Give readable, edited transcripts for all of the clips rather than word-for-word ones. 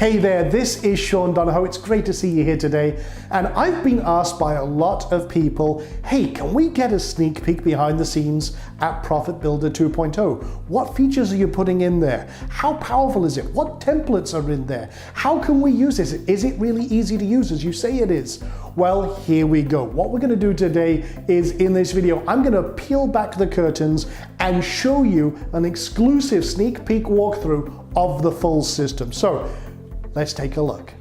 Hey there, this is Sean Donahoe. It's great to see you here today. And I've been asked by a lot of people, hey, can we get a sneak peek behind the scenes at ProfitBuilder 2.0? What features are you putting in there? How powerful is it? What templates are in there? How can we use this? Is it really easy to use as you say it is? Well, here we go. What we're going to do today is in this video, I'm going to peel back the curtains and show you an exclusive sneak peek walkthrough of the full system. So let's take a look.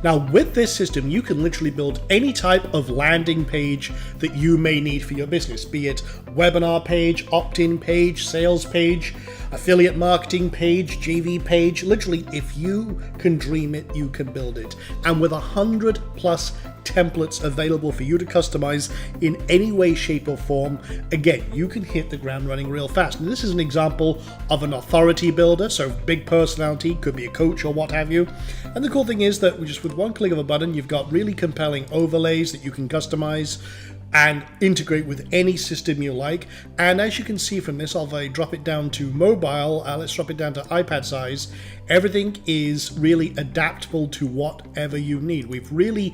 Now with this system, you can literally build any type of landing page that you may need for your business, be it webinar page, opt-in page, sales page, affiliate marketing page, JV page. Literally, if you can dream it, you can build it. And with 100 plus templates available for you to customize in any way, shape or form, again, you can hit the ground running real fast. And this is an example of an authority builder, so big personality, could be a coach or what have you. And the cool thing is that just with one click of a button, you've got really compelling overlays that you can customize and integrate with any system you like. And as you can see from this, I'll drop it down to mobile. Let's drop it down to iPad size. Everything is really adaptable to whatever you need. We've really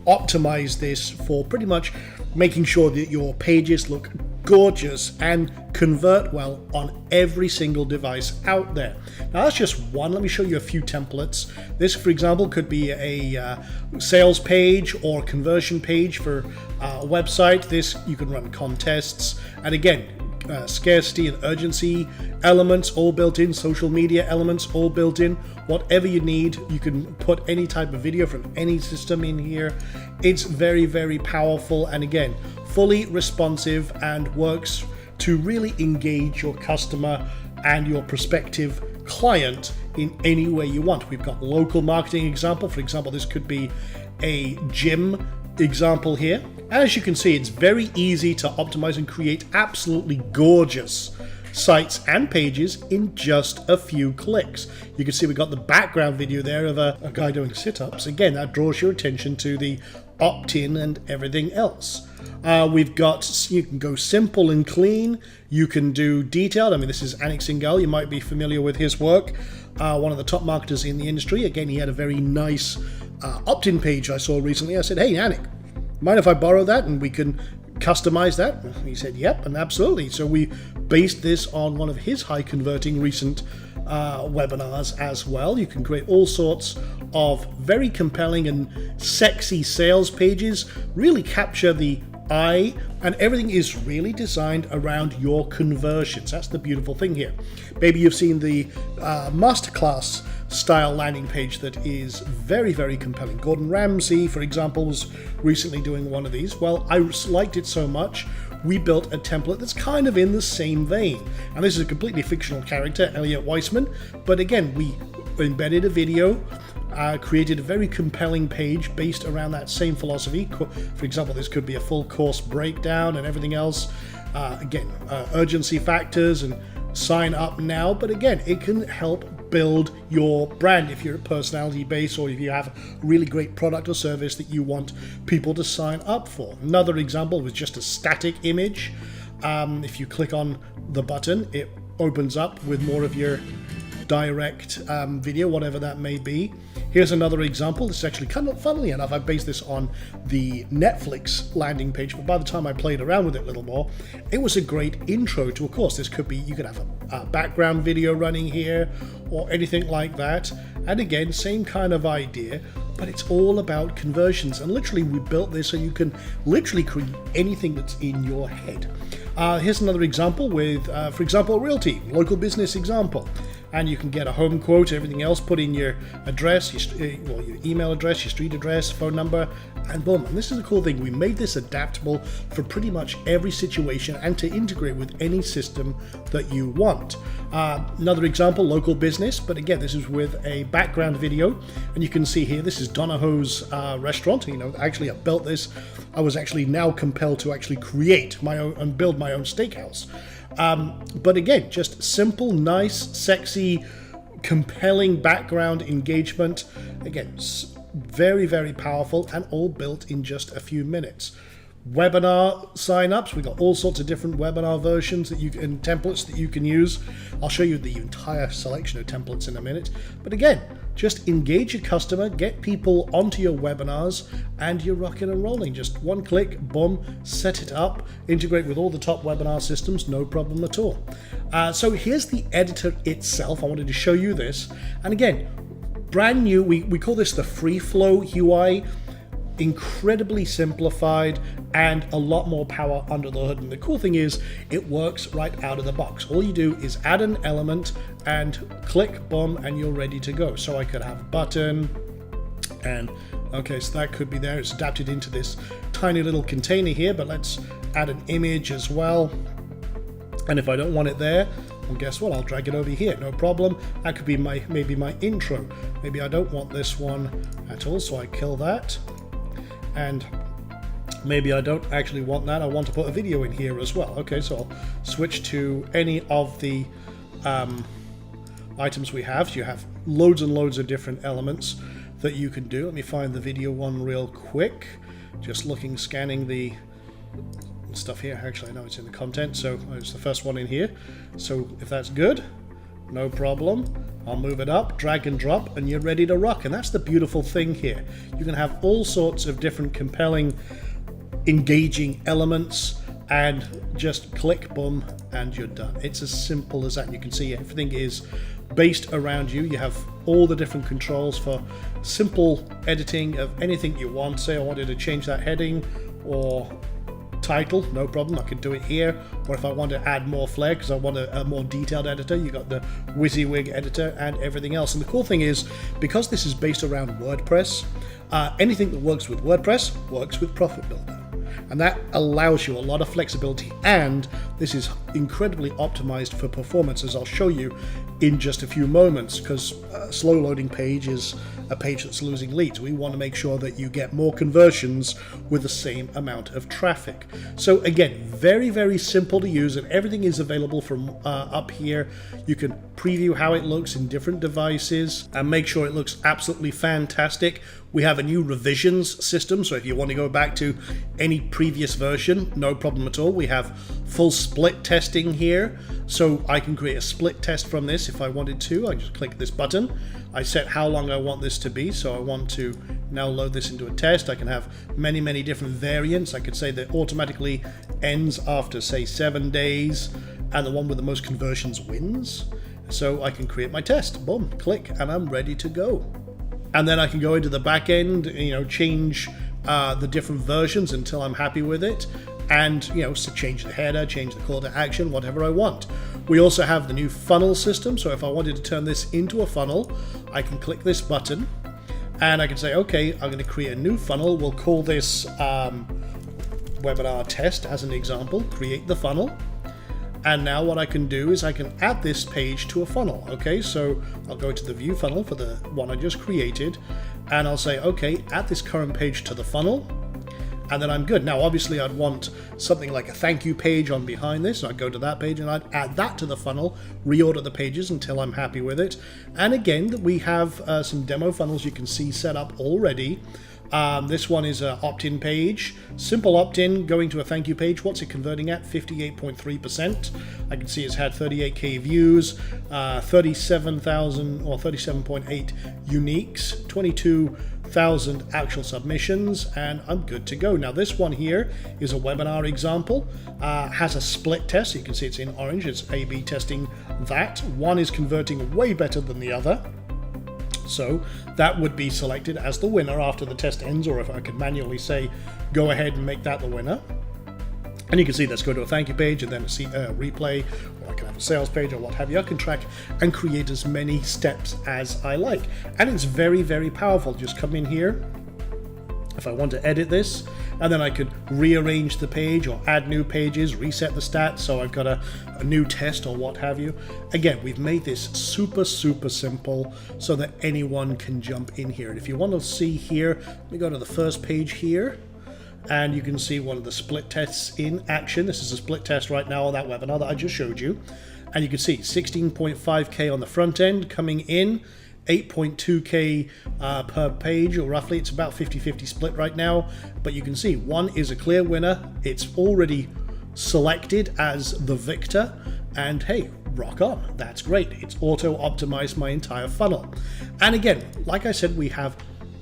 optimized this for pretty much making sure that your pages look gorgeous and convert well on every single device out there. Now that's just one. Let me show you a few templates. This, for example, could be a sales page or conversion page for a website. This, you can run contests, and again, scarcity and urgency elements all built in, social media elements all built in. Whatever you need, you can put any type of video from any system in here. It's very, very powerful, and again, fully responsive and works to really engage your customer and your prospective client in any way you want. We've got local marketing example. For example, this could be a gym example here. As you can see, it's very easy to optimize and create absolutely gorgeous sites and pages in just a few clicks. You can see we've got the background video there of a guy doing sit-ups. Again, that draws your attention to the opt-in and everything else. We've got, you can go simple and clean. You can do detailed. I mean, this is Anik Singhal. You might be familiar with his work. One of the top marketers in the industry. Again, he had a very nice opt-in page I saw recently. I said, hey, Anik, mind if I borrow that and we can customize that? And he said, yep, and absolutely. So we based this on one of his high converting recent webinars as well. You can create all sorts of very compelling and sexy sales pages, really capture the eye, and everything is really designed around your conversions. That's the beautiful thing here. Maybe you've seen the masterclass style landing page that is very, very compelling. Gordon Ramsay, for example, was recently doing one of these. Well, I liked it so much, we built a template that's kind of in the same vein. And this is a completely fictional character, Elliot Weissman. But again, we embedded a video, created a very compelling page based around that same philosophy. For example, this could be a full course breakdown and everything else. Again, urgency factors and sign up now. But again, it can help build your brand if you're a personality base or if you have a really great product or service that you want people to sign up for. Another example was just a static image. If you click on the button, it opens up with more of your direct video, whatever that may be. Here's another example. This is actually kind of, funnily enough, I based this on the Netflix landing page, but by the time I played around with it a little more, it was a great intro to a course. This could be, you could have a background video running here or anything like that. And again, same kind of idea, but it's all about conversions. And literally we built this so you can literally create anything that's in your head. Here's another example with, for example, realty, local business example. And you can get a home quote, everything else, put in your address, your email address, your street address, phone number, and boom. And this is a cool thing. We made this adaptable for pretty much every situation and to integrate with any system that you want. Another example, local business, but again, this is with a background video. And you can see here, this is Donahoe's restaurant. You know, actually I built this. I was actually now compelled to actually create my own and build my own steakhouse. But again, just simple, nice, sexy, compelling background engagement. Again, very, very powerful and all built in just a few minutes. webinar signups. We've got all sorts of different webinar versions that you can, templates that you can use. I'll show you the entire selection of templates in a minute. But again, just engage your customer, get people onto your webinars, and you're rocking and rolling. Just one click, boom, set it up, integrate with all the top webinar systems, no problem at all. So here's the editor itself. I wanted to show you this. And again, brand new, we call this the free flow UI. Incredibly simplified and a lot more power under the hood. And the cool thing is it works right out of the box. All you do is add an element and click, boom, and you're ready to go. So I could have a button, and okay, so that could be there. It's adapted into this tiny little container here, but let's add an image as well. And if I don't want it there, well, guess what? I'll drag it over here, no problem. That could be maybe my intro. Maybe I don't want this one at all, so I kill that. And maybe I don't actually want that. I want to put a video in here as well. Okay, so I'll switch to any of the items we have. So you have loads and loads of different elements that you can do. Let me find the video one real quick. Just looking, scanning the stuff here. Actually, I know it's in the content, so it's the first one in here. So if that's good, no problem. I'll move it up, drag and drop, and you're ready to rock. And that's the beautiful thing here. You can have all sorts of different compelling, engaging elements, and just click, boom, and you're done. It's as simple as that. You can see everything is based around you. You have all the different controls for simple editing of anything you want. Say I wanted to change that heading or title, no problem, I can do it here. Or if I want to add more flair because I want a more detailed editor, you got the WYSIWYG editor and everything else. And the cool thing is, because this is based around WordPress, anything that works with WordPress works with ProfitBuilder. And that allows you a lot of flexibility, and this is incredibly optimized for performance, as I'll show you in just a few moments, because a slow loading page is a page that's losing leads. We want to make sure that you get more conversions with the same amount of traffic. So again, very, very simple to use, and everything is available from up here. You can preview how it looks in different devices and make sure it looks absolutely fantastic. We have a new revisions system, so if you want to go back to any previous version, no problem at all. We have full split testing here, so I can create a split test from this if I wanted to. I just click this button. I set how long I want this to be, so I want to now load this into a test. I can have many, many different variants. I could say that automatically ends after, say, 7 days, and the one with the most conversions wins. So I can create my test, boom, click, and I'm ready to go. And then I can go into the back end, change the different versions until I'm happy with it, and so change the header, change the call to action, whatever I want. We also have the new funnel system, so if I wanted to turn this into a funnel, I can click this button and I can say, okay, I'm going to create a new funnel. We'll call this webinar test as an example, create the funnel. And now what I can do is I can add this page to a funnel. Okay, so I'll go to the view funnel for the one I just created, and I'll say, okay, add this current page to the funnel, and then I'm good. Now, obviously, I'd want something like a thank you page on behind this. So I'd go to that page and I'd add that to the funnel, reorder the pages until I'm happy with it. And again, we have some demo funnels you can see set up already. This one is an opt-in page, simple opt-in, going to a thank you page. What's it converting at? 58.3%. I can see it's had 38k views, 37,000 or 37.8 uniques, 22,000 actual submissions, and I'm good to go. Now this one here is a webinar example, has a split test. You can see it's in orange, it's A/B testing that. One is converting way better than the other. So that would be selected as the winner after the test ends, or if I could manually say, go ahead and make that the winner. And you can see, let's go to a thank you page and then a replay, or I can have a sales page or what have you. I can track and create as many steps as I like. And it's very, very powerful. Just come in here. If I want to edit this, and then I could rearrange the page or add new pages, reset the stats, so I've got a new test or what have you. Again, we've made this super, super simple so that anyone can jump in here. And if you want to see here, let me go to the first page here, and you can see one of the split tests in action. This is a split test right now on that webinar that I just showed you. And you can see 16.5k on the front end coming in, 8.2K per page, or roughly. It's about 50-50 split right now, but you can see one is a clear winner. It's already selected as the victor, and hey, rock on, that's great. It's auto optimized my entire funnel. And again, like I said, we have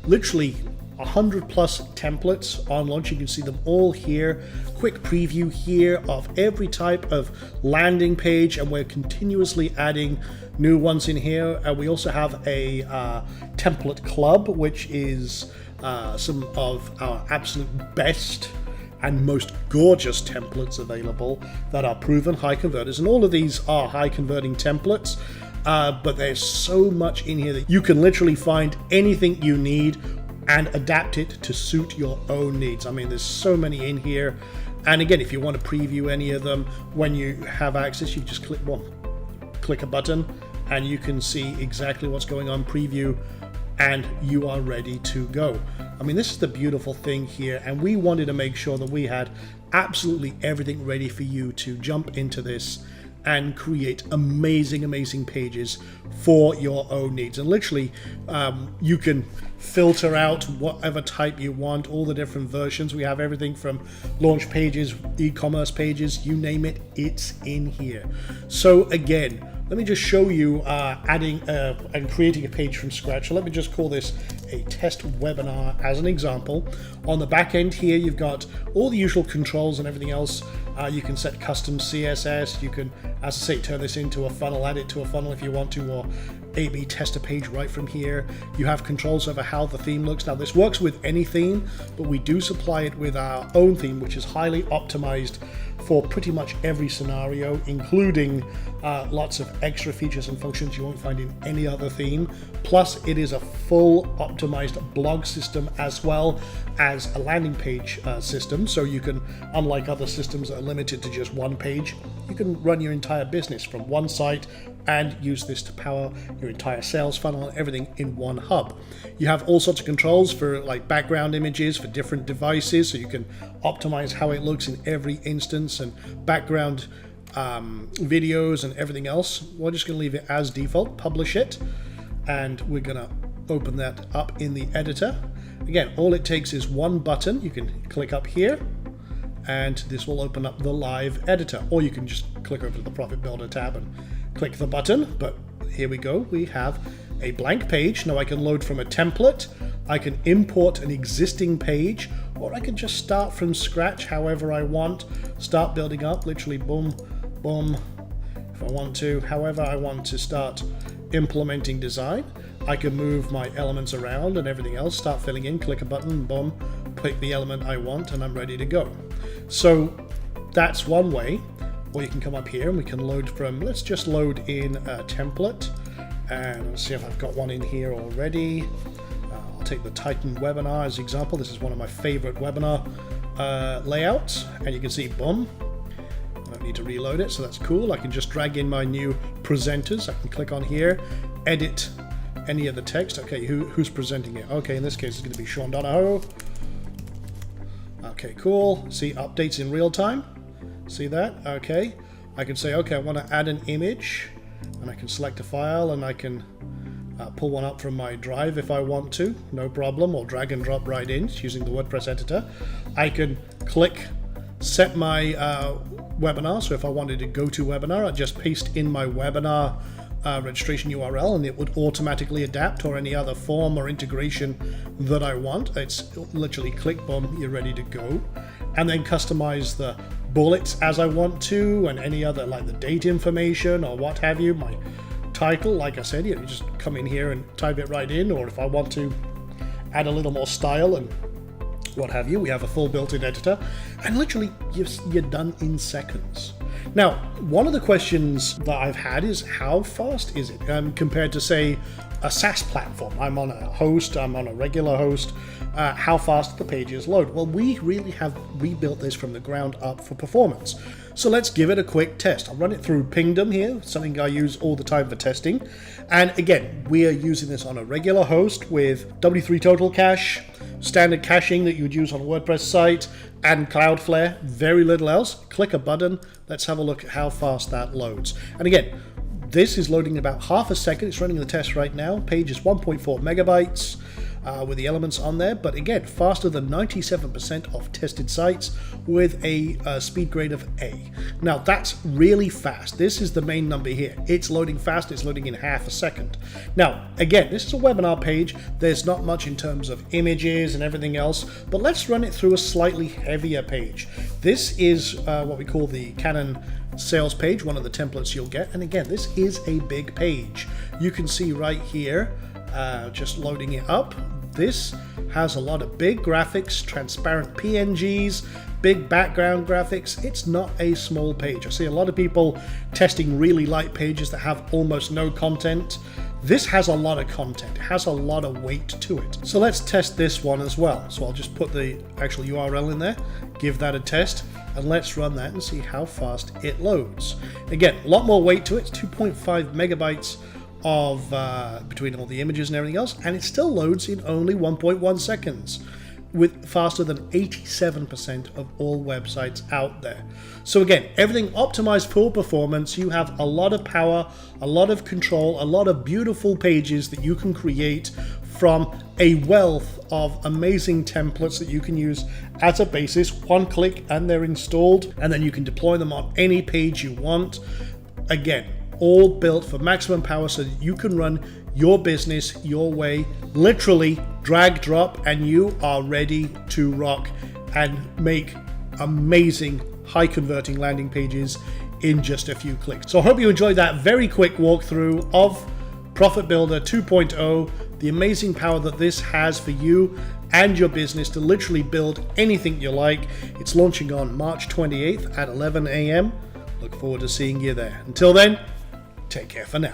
literally 100 plus templates on launch. You can see them all here. Quick preview here of every type of landing page, and we're continuously adding new ones in here. And we also have a template club, which is some of our absolute best and most gorgeous templates available that are proven high converters. And all of these are high converting templates, but there's so much in here that you can literally find anything you need and adapt it to suit your own needs. I mean, there's so many in here. And again, if you want to preview any of them, when you have access, you just click a button and you can see exactly what's going on, preview, and you are ready to go. I mean, this is the beautiful thing here, and we wanted to make sure that we had absolutely everything ready for you to jump into this and create amazing pages for your own needs. And literally, you can filter out whatever type you want, all the different versions. We have everything from launch pages, e-commerce pages, you name it, it's in here. So again, let me just show you adding and creating a page from scratch. So let me just call this a test webinar as an example. On the back end here, you've got all the usual controls and everything else. You can set custom CSS. You can, as I say, turn this into a funnel, add it to a funnel if you want to, or A/B test a page right from here. You have controls over how the theme looks. Now, this works with any theme, but we do supply it with our own theme, which is highly optimized for pretty much every scenario, including lots of extra features and functions you won't find in any other theme. Plus, it is a full optimized blog system as well as a landing page system. So you can, unlike other systems that are limited to just one page, you can run your entire business from one site and use this to power your entire sales funnel and everything in one hub. You have all sorts of controls for like background images for different devices, so you can optimize how it looks in every instance, and background videos and everything else. We're just going to leave it as default, publish it, and we're going to open that up in the editor. Again, all it takes is one button. You can click up here and this will open up the live editor, or you can just click over to the ProfitBuilder tab and click the button. But here we go, we have a blank page. Now I can load from a template, I can import an existing page, or I can just start from scratch however I want, start building up, literally boom, boom, if I want to, however I want to start implementing design. I can move my elements around and everything else, start filling in, click a button, boom, pick the element I want, and I'm ready to go. So that's one way. Or you can come up here and we can load from, let's just load in a template, and let's see if I've got one in here already. I'll take the Titan webinar as an example. This is one of my favorite webinar layouts, and you can see, boom, I don't need to reload it, so that's cool. I can just drag in my new presenters. I can click on here, edit any of the text. Okay, who's presenting it? Okay, in this case it's going to be Sean Donahoe. Okay, cool. See updates in real time. See that? Okay. I can say, okay, I want to add an image, and I can select a file, and I can pull one up from my drive if I want to, no problem, or drag and drop right in using the WordPress editor. I can click set my webinar, so if I wanted to go to webinar, I just paste in my webinar registration URL, and it would automatically adapt, or any other form or integration that I want. It's literally click, boom, you're ready to go. And then customize the bullets as I want to, and any other, like the date information or what have you, my title, like I said, you just come in here and type it right in, or if I want to add a little more style and what have you, we have a full built-in editor, and literally you're done in seconds. Now, one of the questions that I've had is, how fast is it compared to, say, a SaaS platform? I'm on a host, I'm on a regular host. How fast the pages load? Well, we really have rebuilt this from the ground up for performance. So let's give it a quick test. I'll run it through Pingdom here, something I use all the time for testing. And again, we are using this on a regular host with W3 Total Cache, standard caching that you would use on a WordPress site, and Cloudflare, very little else. Click a button. Let's have a look at how fast that loads. And again, This is loading in about half a second. It's running the test right now. Page is 1.4 megabytes. With the elements on there, but again, faster than 97% of tested sites with a speed grade of A. Now that's really fast. This is the main number here. It's loading fast, it's loading in half a second. Now, again, this is a webinar page. There's not much in terms of images and everything else, but let's run it through a slightly heavier page. This is what we call the Canon sales page, one of the templates you'll get. And again, this is a big page. You can see right here, just loading it up. This has a lot of big graphics, transparent PNGs, big background graphics. It's not a small page. I see a lot of people testing really light pages that have almost no content. This has a lot of content. It has a lot of weight to it. So let's test this one as well. So I'll just put the actual URL in there, give that a test, and let's run that and see how fast it loads. Again, a lot more weight to it. It's 2.5 megabytes of between all the images and everything else, and it still loads in only 1.1 seconds, with faster than 87% of all websites out there. So again, everything optimized for performance. You have a lot of power, a lot of control, a lot of beautiful pages that you can create from a wealth of amazing templates that you can use as a basis. One click and they're installed, and then you can deploy them on any page you want. Again, all built for maximum power so that you can run your business your way, literally drag, drop, and you are ready to rock and make amazing high converting landing pages in just a few clicks. So I hope you enjoyed that very quick walkthrough of ProfitBuilder 2.0, the amazing power that this has for you and your business to literally build anything you like. It's launching on March 28th at 11 a.m. Look forward to seeing you there. Until then, take care for now.